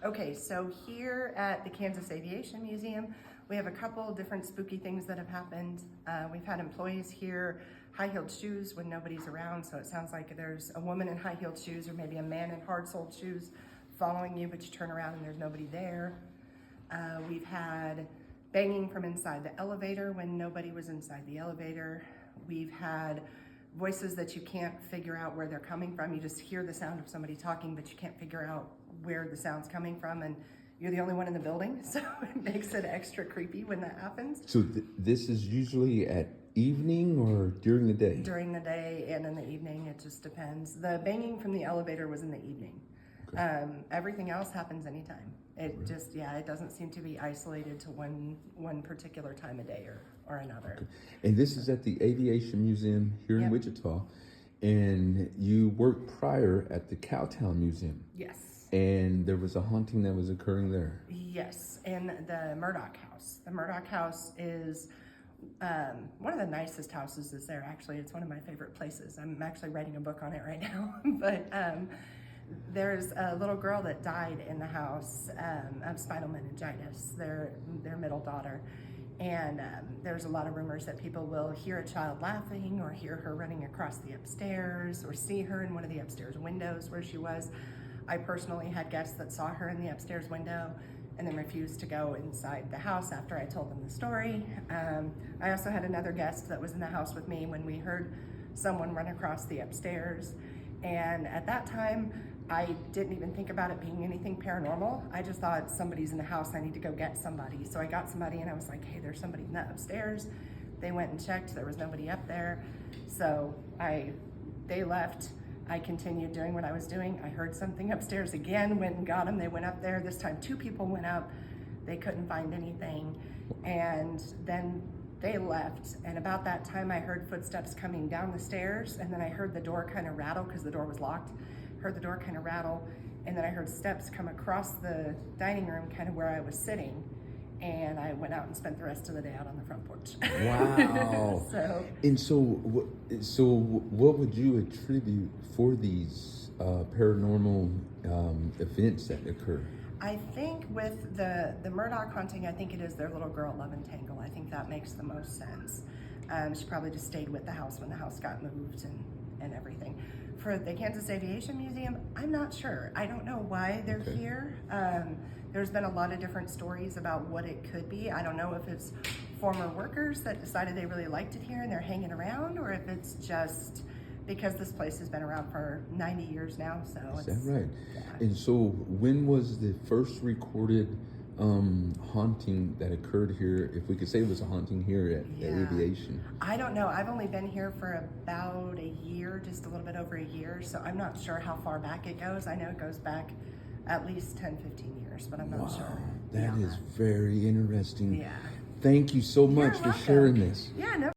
Okay, so here at the Kansas Aviation Museum, we have a couple different spooky things that have happened. We've had employees here, high-heeled shoes when nobody's around, so it sounds like there's a woman in high-heeled shoes or maybe a man in hard-soled shoes following you, but you turn around and there's nobody there. We've had banging from inside the elevator when nobody was inside the elevator. We've had voices that you can't figure out where they're coming from. You just hear the sound of somebody talking, but you can't figure out where the sound's coming from, and you're the only one in the building, so it makes it extra creepy when that happens. So this is usually at evening or during the day? During the day and in the evening, it just depends. The banging from the elevator was in the evening. Okay. Everything else happens anytime. It right. Just, yeah, it doesn't seem to be isolated to one particular time of day or another. Okay. And this is at the Aviation Museum here in Wichita, and you worked prior at the Cowtown Museum. Yes. And there was a haunting that was occurring there. Yes, in the Murdoch house. The Murdoch house is one of the nicest houses is there, actually. It's one of my favorite places. I'm actually writing a book on it right now. But there's a little girl that died in the house of spinal meningitis, their middle daughter. And there's a lot of rumors that people will hear a child laughing or hear her running across the upstairs or see her in one of the upstairs windows where she was. I personally had guests that saw her in the upstairs window and then refused to go inside the house after I told them the story. I also had another guest that was in the house with me when we heard someone run across the upstairs. And at that time, I didn't even think about it being anything paranormal. I just thought somebody's in the house, I need to go get somebody. So I got somebody and I was like, hey, there's somebody in that upstairs. They went and checked, there was nobody up there. So they left. I continued doing what I was doing. I heard something upstairs again, went and got them. They went up there. This time 2 people went up. They couldn't find anything. And then they left. And about that time I heard footsteps coming down the stairs, and then I heard the door kind of rattle because the door was locked. Heard the door kind of rattle, and then I heard steps come across the dining room kind of where I was sitting. And I went out and spent the rest of the day out on the front porch. Wow. So what would you attribute for these paranormal events that occur? I think with the Murdoch haunting, I think it is their little girl love and tangle. I think that makes the most sense. She probably just stayed with the house when the house got moved and everything. For the Kansas Aviation Museum, I'm not sure. I don't know why they're here. There's been a lot of different stories about what it could be. I don't know if it's former workers that decided they really liked it here and they're hanging around, or if it's just because this place has been around for 90 years now. So is that right? Yeah. And so when was the first recorded haunting that occurred here, if we could say it was a haunting here at Aviation? I don't know. I've only been here for about a year, just a little bit over a year, so I'm not sure how far back it goes. I know it goes back at least 10, 15 years, but I'm not sure. That is very interesting. Yeah. Thank you so much for sharing this. Yeah, no